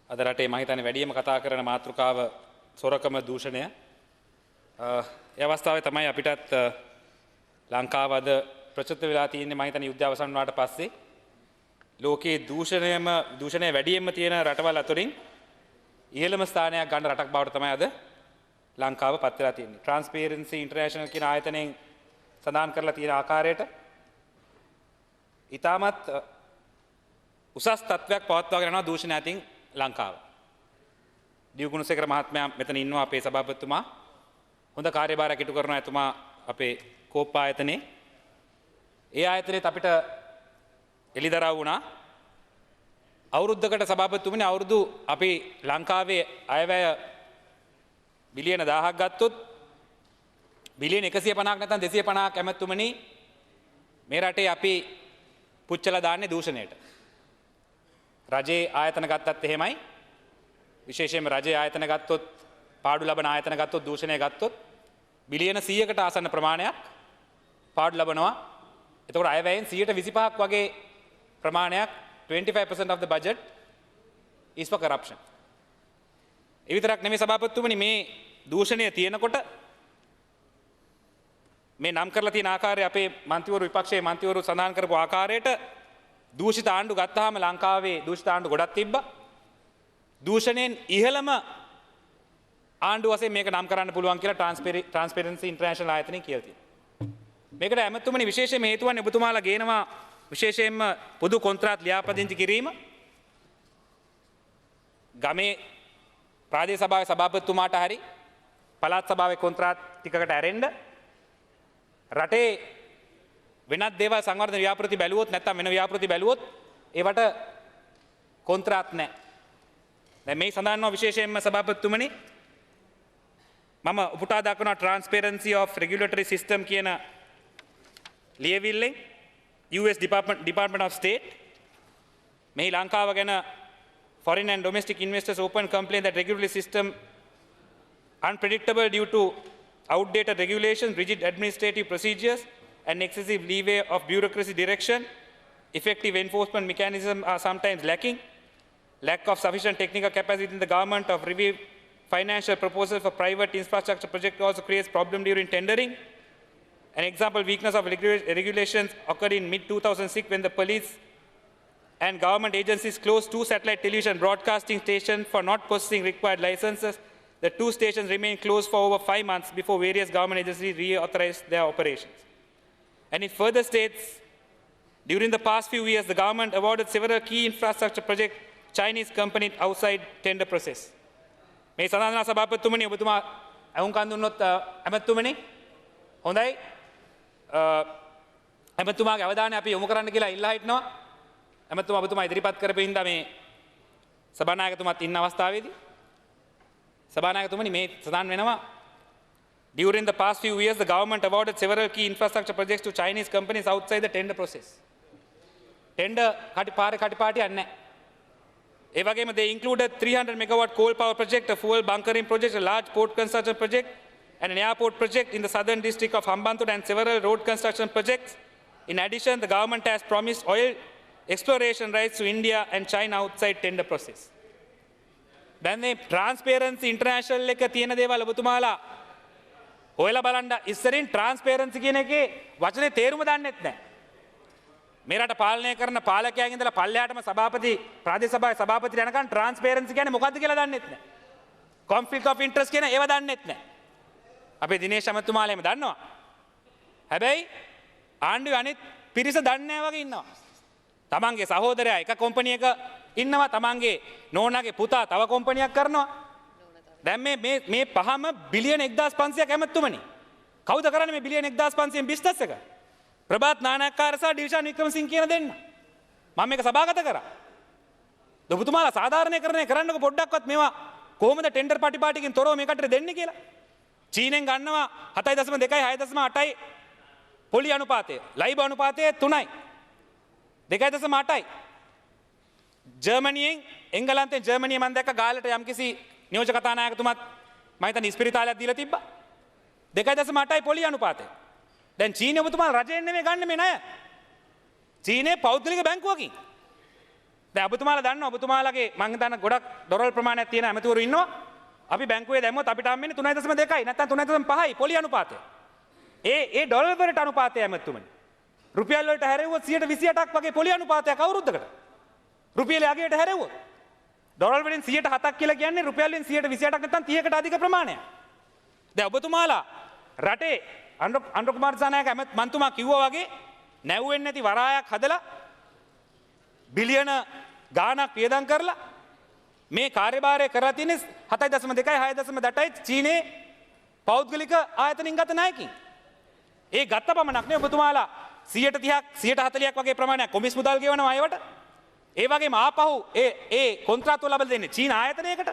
අද රටේ මම හිතන්නේ වැඩිම කතා කරන මාතෘකාව සොරකම දූෂණය. ඒ අවස්ථාවේ තමයි අපිටත් ලංකාව අද ප්‍රචලිත වෙලා තියෙන්නේ මම හිතන්නේ යුද්ධය අවසන් වුණාට පස්සේ ලෝකයේ දූෂණය වැඩියෙන්ම තියෙන රටවල් අතරින් ඉහළම ස්ථානයක් ගන්න රටක් බවට තමයි අද ලංකාව පත් වෙලා තියෙන්නේ. ට්‍රාන්ස්පරන්සි ඉන්ටර්නැෂනල් කියන ආයතනයෙන් සඳහන් කරලා තියෙන ආකාරයට ඉතාමත් උසස් තත්ත්වයක් පවත්වාගෙන යනවා දූෂණ අතින් ලංකාව. දියුගුණසේකර මහත්මයා මෙතන ඉන්නවා අපේ සභාපතිතුමා. හොඳ කාර්යභාරයක් ඉටු කරන එතුමා අපේ කෝප් ආයතනයේ. ඒ ආයතනයේත් අපිට එළිදරව් වුණා. අවුරුද්දකට සභාපතිතුමනි අවුරුදු අපි ලංකාවේ අයවැය බිලියන 1000ක් ගත්තොත් බිලියන 150ක් නැත්නම් 250ක් ඇමතුමනි මේ රටේ අපි පුච්චලා දාන්නේ දූෂණයට. රජයේ ආයතන ගත්තත් එහෙමයි. විශේෂයෙන්ම රජයේ ආයතන ගත්තොත් පාඩු ලබන ආයතන ගත්තොත් දූෂණය ගත්තොත් බිලියන 100කට ආසන්න ප්‍රමාණයක් පාඩු ලබනවා. එතකොට අයවැයෙන් 125ක් වගේ ප්‍රමාණයක් 25% of the budget is for corruption. ඒ විතරක් නෙමෙයි සභාපතිතුමනි මේ දූෂණය තියෙනකොට මේ නම් කරලා තියෙන ආකාරය අපේ මන්ත්‍රීවරු විපක්ෂයේ මන්ත්‍රීවරු සඳහන් කරපු ආකාරයට දූෂිත ආණ්ඩු ගත්තාම ලංකාවේ දූෂිත ආණ්ඩු ගොඩක් තිබ්බා. දූෂණයෙන් ඉහළම ආණ්ඩු වශයෙන් මේක නම් කරන්න පුළුවන් කියලා ට්‍රාන්ස්පරන්සි ඉන්ටර්නැෂනල් ආයතනය කියලා තියෙනවා. මේකට ඇමතුමනි විශේෂයෙන්ම හේතු වන්නේ ඔබතුමාලා ගේනවා විශේෂයෙන්ම පොදු කොන්ත්‍රාත් ලියාපදිංචි කිරීම. ගමේ ප්‍රාදේශ සභාවේ සභාපතිතුමාට හරි පළාත් සභාවේ කොන්ත්‍රාත් ටිකකට ඇරෙන්න රටේ වෙනත් දේවල් සංවර්ධන ව්‍යාපෘති බැලුවොත් නැත්නම් වෙන ව්‍යාපෘති බැලුවොත් ඒවට කොන්ත්‍රාත් නැහැ. දැන් මේ සඳහන්ව විශේෂයෙන්ම සභාපතිතුමනි මම උපුටා දක්වන Transparency of Regulatory System කියන ලියවිල්ලෙන් US Department of State මෙහි ලංකාව ගැන foreign and domestic investors open complaint that regulatory system unpredictable due to outdated regulations, rigid administrative procedures and excessive leeway of bureaucracy direction. Effective enforcement mechanisms are sometimes lacking. Lack of sufficient technical capacity in the government of review financial proposals for private infrastructure projects also creates problem during tendering. An example, weakness of regulations occurred in mid-2006 when the police and government agencies closed 2 satellite television broadcasting stations for not possessing required licenses. The 2 stations remained closed for over 5 months before various government agencies reauthorized their operations. And it further states, during the past few years, the government awarded several key infrastructure projects Chinese companies outside tender process. මේ සඳහන් සභාපතිතුමනි ඔබතුමා අහුම්කන් දුන්නොත් ඇමතුමනි හොඳයි ඇමතුමාගේ අවධානය අපි යොමු කරන්න කියලා ඉල්ලා හිටනවා. ඇමතුමා ඔබතුමා ඉදිරිපත් කරපු හින්දා මේ සභානායකතුමාත් ඉන්න අවස්ථාවේදී සභානායකතුමනි මේ සඳහන් වෙනවා during the past few years the government awarded several key infrastructure projects to Chinese companies outside the tender process. Tender කටිපාටියක් නැහැ. ඒ වගේම they included 300 megawatt coal power project, a fuel bunkering project, a large port construction project and an airport project in the southern district of Hambantota and several road construction projects. In addition, the government has promised oil exploration rights to India and China outside tender process. දැන් මේ Transparency International එක තියෙන දේවල් ඔබතුමාලා හොයලා බලන්න ඉස්සරින් Transparency කියන එකේ වචනේ තේරුම දන්නෙත් නැහැ. මේ රට පාලනය කරන පාලකයන් ඉඳලා පල්ලෙහාටම සභාපති ප්‍රාදේශ සභාවේ සභාපතිට යනකම් Transparency කියන්නේ මොකක්ද කියලා දන්නෙත් නැහැ. Conflict of interest කියන ඒවා දන්නෙත් නැහැ. අපේ දිනේෂ් අමතුමාලා එහෙම දන්නවා. හැබැයි ආණ්ඩුවේ අනිත් පිරිස දන්නේ නැහැ වගේ ඉන්නවා. තමන්ගේ සහෝදරයා එක කොම්පැනි එක ඉන්නවා, තමන්ගේ නෝනාගේ පුතා තව කොම්පැනියක් කරනවා. දැන් මේ පහම බිලියන 1500ක් ඇමතුමනි. කවුද කරන්නේ මේ බිලියන 1500න් බිස්නස් එක? ප්‍රභාත් නානායක්කාර සහ ඩිවිෂන් වික්‍රමසිංහ කියන දෙන්න. මම මේක සභාගත කරා. ඔබතුමාලා සාධාරණීකරණය කරන්නකො පොඩ්ඩක්වත් මේවා කොහොමද ටෙන්ඩර් පටිපාටිකින් තොරව මේකට දෙන්නේ කියලා. චීනෙන් ගන්නවා 7.2යි 6.8යි පොලි අනුපාතය. ලයිබ අනුපාතය 3යි. 2.8යි. ජර්මනියෙන් එංගලන්තයෙන් ජර්මනිය මම දැක්ක ගාලට යම්කිසි නියෝජක කතානායකතුමත් මම හිතන්නේ ඉස්පිරිතාලයක් දීලා තිබ්බා. 2.8යි පොලි අනුපාතය. දැන් චීනය ඔබතුමාලා රජයෙන් නෙමෙයි ගන්න මේ ණය. චීනයේ පෞද්ගලික බැංකුවකින්. දැන් ඔබතුමාලා දන්නවා ඔබතුමාලගේ මං හිතන ගොඩක් ඩොලර් ප්‍රමාණයක් තියෙන ඇමතිවරු ඉන්නවා. අපි බැංකුවේ දැම්මොත් අපිට හම්බෙන්නේ 3.2යි නැත්නම් 3.5යි පොලි අනුපාතය. ඒ ඩොලර් වලට අනුපාතය ඇමතුමනි. රුපියල් වලට හැරෙව්වොත් 128ක් වගේ පොලි අනුපාතයක් අවුරුද්දකට. රුපියල අගයට හැරෙව්වොත් ඩොලර් වලින් 107ක් කියලා කියන්නේ රුපියල් වලින් 128ක් නැත්නම් 30කට අධික ප්‍රමාණයක්. දැන් ඔබතුමාලා රටේ අනුර කුමාර දිසානායක මන්තුමා කිව්වා වගේ නැව්වෙන්නේ නැති වරායක් හදලා බිලියන ගාණක් වියදම් කරලා මේ කාර්යභාරය කරලා තියෙන්නේ 7.2යි 6.8යි චීනයේ පෞද්ගලික ආයතනින් ගත ණයකින්. ඒ ගත්ත පමණක් නේ ඔබතුමාලා 130ක් 140ක් වගේ ප්‍රමාණයක් කොමිස් මුදල් ගෙවනවා ඒවට. ඒ වගේම ආපහු ඒ කොන්ත්‍රාත්තුව ලබා දෙන්නේ චීන ආයතනයකට.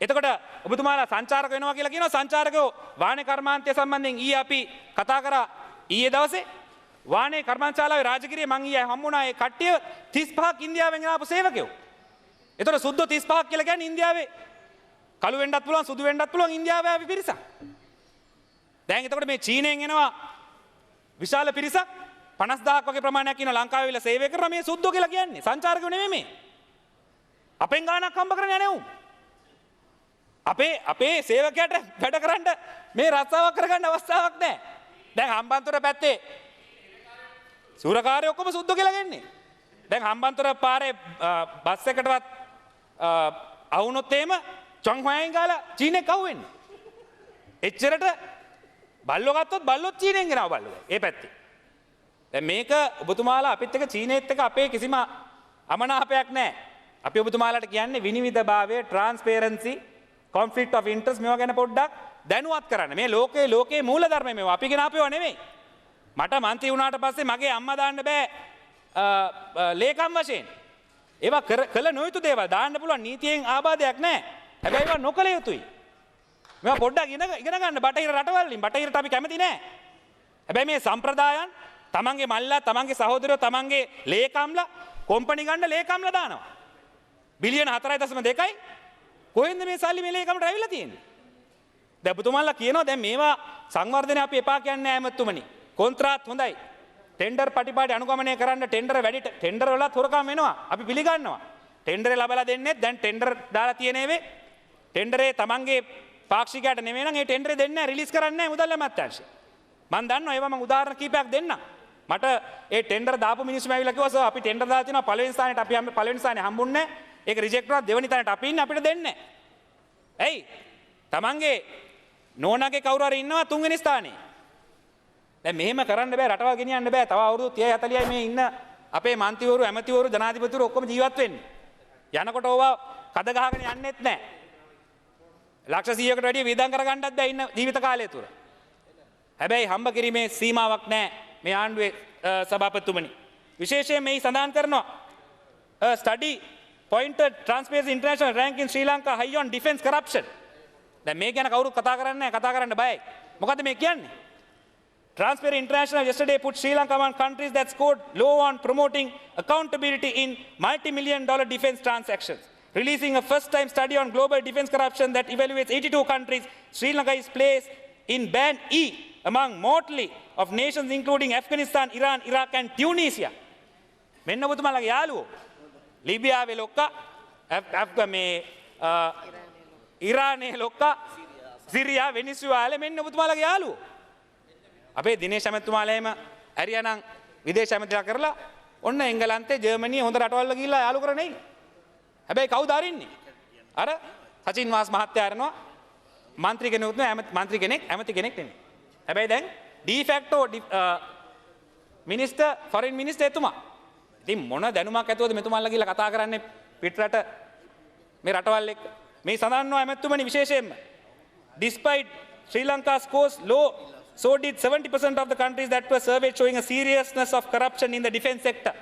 එතකොට ඔබතුමාලා සංචාරක වෙනවා කියලා කියනවා. සංචාරකයෝ වාහන කර්මාන්තය සම්බන්ධයෙන් ඊයේ අපි කතා කරා ඊයේ දවසේ වාහනේ කර්මාන්තශාලාවේ රාජගිරියේ මං ඊයේ හම්බුණා ඒ කට්ටිය 35ක් ඉන්දියාවෙන් ගෙනාපු සේවකයෝ. එතකොට සුද්ධ 35ක් කියලා කියන්නේ ඉන්දියාවේ කළු වෙන්නත් පුළුවන් සුදු වෙන්නත් පුළුවන් ඉන්දියාවේ ආවි පිරිසක්. දැන් එතකොට මේ චීනෙන් එනවා විශාල පිරිසක් 50000ක් වගේ ප්‍රමාණයක් ඉන්න ලංකාවේ විල සේවය කරන මේ සුද්ධෝ කියලා කියන්නේ සංචාරකයෝ නෙමෙයි මේ. අපෙන් ගානක් හම්බ කරන්නේ නැණෙව්. අපේ සේවකයාට වැඩ කරන්න මේ රස්සාවක් කරගන්න අවස්ථාවක් නැහැ. දැන් හම්බන්තොට පැත්තේ සූරකාරයෝ ඔක්කොම සුද්ධෝ කියලා ගන්නේ. දැන් හම්බන්තොට පාරේ බස් එකකටවත් අවුනොත් එහෙම චොන්හොයන් ගාලා චීනෙක් අහුවෙන්නේ. එච්චරට බල්ලෝ ගත්තොත් බල්ලොත් චීනෙන් ගෙනාව බල්ලෝ. ඒ පැත්තේ. දැන් මේක ඔබතුමාලා අපිත් එක්ක චීනෙත් එක්ක අපේ කිසිම අමනාපයක් නැහැ. අපි ඔබතුමාලාට කියන්නේ විනිවිදභාවය, ට්‍රාන්ස්පරන්සි, කොන්ෆ්ලික්ට් ඔෆ් ඉන්ටරෙස්ට් මේවා ගැන පොඩ්ඩක් දැනුවත් කරන්න. මේ ලෝකේ මූලධර්ම මේවා අපි ගෙන ආපේවා නෙමෙයි. මට මන්ත්‍රී වුණාට පස්සේ මගේ අම්මා දාන්න බෑ ලේකම් වශයෙන්. ඒවා කළ නොයුතු දේවල් දාන්න පුළුවන් නීතියෙන් ආබාධයක් නැහැ. හැබැයි ඒවා නොකළ යුතුයි. මේවා පොඩ්ඩක් ඉගෙන ගන්න බටහිර රටවල් වලින්. බටහිරට අපි කැමති නැහැ. හැබැයි මේ සම්ප්‍රදායන් තමන්ගේ මල්ලා තමන්ගේ සහෝදරයෝ තමන්ගේ ලේකම්ලා කොම්පනි ගන්න ලේකම්ලා දානවා. බිලියන 4.2යි කොහෙන්ද මේ සල්ලි මේ ලේකම්ට ඇවිල්ලා තියෙන්නේ? දැන් ඔබතුමාලා කියනවා දැන් මේවා සංවර්ධනය අපි එපා කියන්නේ නැහැ ඇමතුමනි. කොන්ත්‍රාත් හොඳයි. ටෙන්ඩර් පටිපාටි අනුගමනය කරන්න ටෙන්ඩර් වැඩි ටෙන්ඩර් වලත් හොරකම් වෙනවා. අපි පිළිගන්නවා. ටෙන්ඩරේ ලබලා දෙන්නේ දැන් ටෙන්ඩර් දාලා තියෙනේවේ ටෙන්ඩරේ තමන්ගේ පාක්ෂිකයාට නෙමෙයි නම් ඒ ටෙන්ඩරේ දෙන්නේ නැහැ රිලීස් කරන්නේ නැහැ මුදල් අමාත්‍යාංශය. මම දන්නවා ඒවා මම උදාහරණ කීපයක් දෙන්නම්. මට ඒ ටෙන්ඩර් දාපු මිනිස්සු මැවිලා කිව්වා සර් අපි ටෙන්ඩර් දාලා තිනවා පළවෙනි ස්ථානෙට අපි පළවෙනි ස්ථානේ හම්බුන්නේ නැහැ. ඒක රිජෙක්ට් වුණා දෙවෙනි තැනට අපි ඉන්නේ අපිට දෙන්නේ නැහැ. ඇයි? තමන්ගේ නෝනාගේ කවුරු හරි ඉන්නවා තුන්වෙනි ස්ථානේ. දැන් මෙහෙම කරන්න බෑ රටවල් ගෙනියන්න බෑ. තව අවුරුදු 30 40යි මේ ඉන්න අපේ මන්ත්‍රීවරු ඇමතිවරු ජනාධිපතිවරු ඔක්කොම ජීවත් වෙන්නේ. යනකොට ඕවා කඩ ගහගෙන යන්නෙත් නැහැ. ලක්ෂ 100කට වැඩිය වියදම් කරගන්නත් බෑ ඉන්න ජීවිත කාලය තුර. හැබැයි හම්බ කිරීමේ සීමාවක් නැහැ මේ ආණ්ඩුවේ සභාපතිතුමනි. විශේෂයෙන් මේ සඳහන් කරනවා study pointed Transparency International rank in Sri Lanka high on defense corruption. දැන් මේ ගැන කවුරුත් කතා කරන්නේ නැහැ. කතා කරන්න බයයි. මොකද්ද මේ කියන්නේ? Transparency International yesterday put Sri Lanka among countries that scored low on promoting accountability in multi-million-dollar defense transactions. Releasing a first-time study on global defense corruption that evaluates 82 countries, Sri Lanka is placed in band E among mortally of nations including Afghanistan, Iran, Iraq and Tunisia. මෙන්න ඔබතුමාලගේ යාළුවෝ ලිබියාවේ ලොක්කා ඉරානයේ ලොක්කා සිරියා වෙනිසුවාලේ මෙන්න ඔබතුමාලගේ යාළුවෝ. අපේ දිනේශ් ඇමතුමාලා එහෙම ඇරියානම් විදේශ ඇමතිලා කරලා ඔන්න එංගලන්තේ ජර්මනිය හොඳ රටවල් වල ගිහිල්ලා යාළු කරන්නේ. හැබැයි කවුද අරින්නේ? අර සචින් වාස් මහත්තයා අරනවා මන්ත්‍රී කෙනෙකුත් නෙවෙයි මන්ත්‍රී කෙනෙක් ඇමති කෙනෙක් නෙමෙයි. හැබැයි දැන් ඩීෆැක්ටෝ මිනිස්ටර් ෆොරින් මිනිස්ටර් එතුමා. ඉතින් මොන දැනුමක් ඇතුවද මෙතුමාලා ගිහිල්ලා කතා කරන්නේ පිටරට මේ රටවල් එක්ක. මේ සඳහන්ව ඇමතුමනි විශේෂයෙන්ම despite Sri Lanka scores low, so did 70% of the countries that were surveyed showing a seriousness of corruption in the defense sector.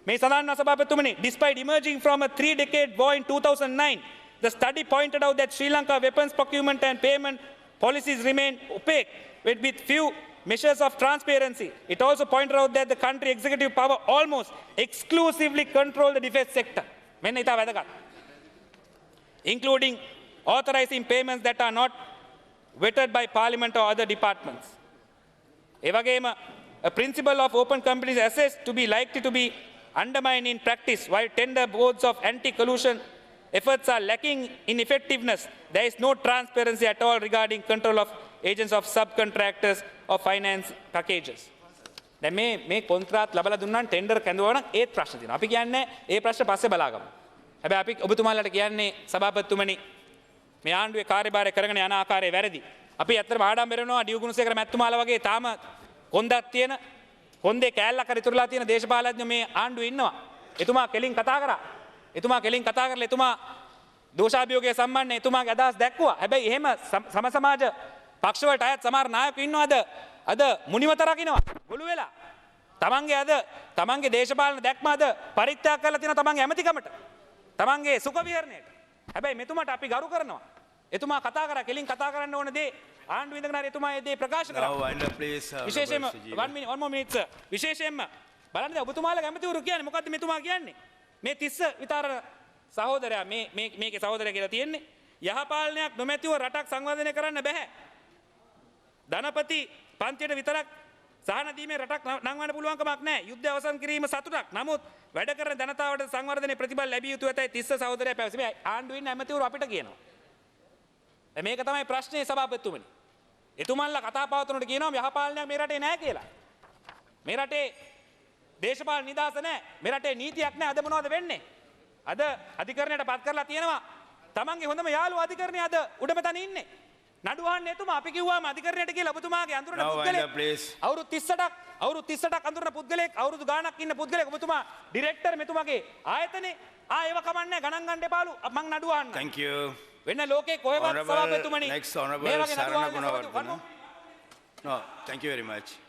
මේ සඳහන්ව සභාපතිතුමනි despite emerging from a 3-decade war in 2009, the study pointed out that Sri Lanka weapons procurement and payment policies remain opaque with few measures of transparency. It also pointed out that the country executive power almost exclusively control the defense sector. මෙන්න ඉතා වැදගත්. Including authorizing payments that are not vetted by parliament or other departments. එවැගේම a principle of open companies assessed to be likely to be undermined in practice, while tender boards of anti-collusion efforts are lacking in effectiveness. There is no transparency at all regarding control of agents of subcontractors or finance packages. දැන් මේ කොන්ත්‍රාත් ලබලා දුන්නාන් tender කැඳවුවා නම් ඒත් ප්‍රශ්න තියෙනවා. අපි කියන්නේ ඒ ප්‍රශ්න පස්සේ බලාගමු. හැබැයි අපි ඔබතුමාලට කියන්නේ සභාපතිතුමනි මේ ආණ්ඩුවේ කාර්යභාරය කරගෙන යන ආකාරය වැරදි. අපි ඇත්තටම ආඩම්බර වෙනවා ඩියුගුණසේකර මැතිතුමාලා වගේ තාම කොන්දක් තියෙන කොන්දේ කෑල්ලක් හරි ඉතුරුලා තියෙන දේශපාලඥයෝ මේ ආණ්ඩුවේ ඉන්නවා. එතුමා කෙලින් කතා කරා. එතුමා කෙලින් කතා කරලා එතුමා දෝෂාභියෝගයේ සම්බන්ධයෙන් එතුමාගේ අදහස් දැක්වුවා. හැබැයි එහෙම සම සමාජ පක්ෂ වලට අයත් සමහර නායකයෝ ඉන්නවද? අද මුනිමත රකින්නවා. ගොළු වෙලා. තමන්ගේ දේශපාලන දැක්ම අද පරිත්‍යාග කරලා තියෙන තමන්ගේ ඇමතිකමට. තමන්ගේ සුඛ විහරණයට. හැබැයි මෙතුමාට අපි ගරු කරනවා. එතුමා කතා කරා කෙලින් කතා කරන්න ඕන දේ ආණ්ඩුව ඉඳගෙන හරි එතුමා ඒ දේ ප්‍රකාශ කරා. විශේෂයෙන්ම one more minute sir. විශේෂයෙන්ම බලන්න ඔබතුමාලා ඇමතිවරු කියන්නේ මොකද්ද මෙතුමා කියන්නේ? මේ තිස්ස විතරන සහෝදරයා මේකේ සහෝදරයා කියලා තියෙන්නේ යහපාලනයක් නොමැතිව රටක් සංවර්ධනය කරන්න බෑ. ධනපති පන්තියට විතරක් සහන දීමේ රටක් නංවන්න පුළුවන් කමක් නැහැ. යුද්ධය අවසන් කිරීම සතුටක්. නමුත් වැඩ කරන ජනතාවට සංවර්ධනයේ ප්‍රතිඵල ලැබිය යුතු ඇතයි තිස්ස සහෝදරයා පැවසුවේ. මේ ආණ්ඩුවේ ඉන්න ඇමතිවරු අපිට කියනවා. මේක තමයි ප්‍රශ්නේ සභාපතිතුමනි. එතුමන්ලා කතා පවත්වනකොට කියනවා යහපාලනයක් මේ රටේ නැහැ කියලා. මේ රටේ දේශපාලන නිදහස නැහැ. මේ රටේ නීතියක් නැහැ. අද මොනවද වෙන්නේ? අද අධිකරණයට පත් කරලා තියෙනවා. තමන්ගේ හොඳම යාළුවා අධිකරණයේ අද උඩම තැන ඉන්නේ. නඩු අහන්න එතුමා අපි කිව්වාම අධිකරණයට කියලා ඔබතුමාගේ අඳුරන පුද්ගලෙක් අවුරුදු 38ක් අඳුරන පුද්ගලෙක් අවුරුදු ගාණක් ඉන්න පුද්ගලෙක් ඔබතුමා ඩිරෙක්ටර් මෙතුමාගේ ආයතනේ ඒව කමන්නේ ගණන් ගන්න එපාලු මං නඩු අහන්න. Thank you. වෙන ලෝකේ කොහෙවත් සභාපතිතුමනි Next honorable Sarana Gunawardena. No, thank you very much.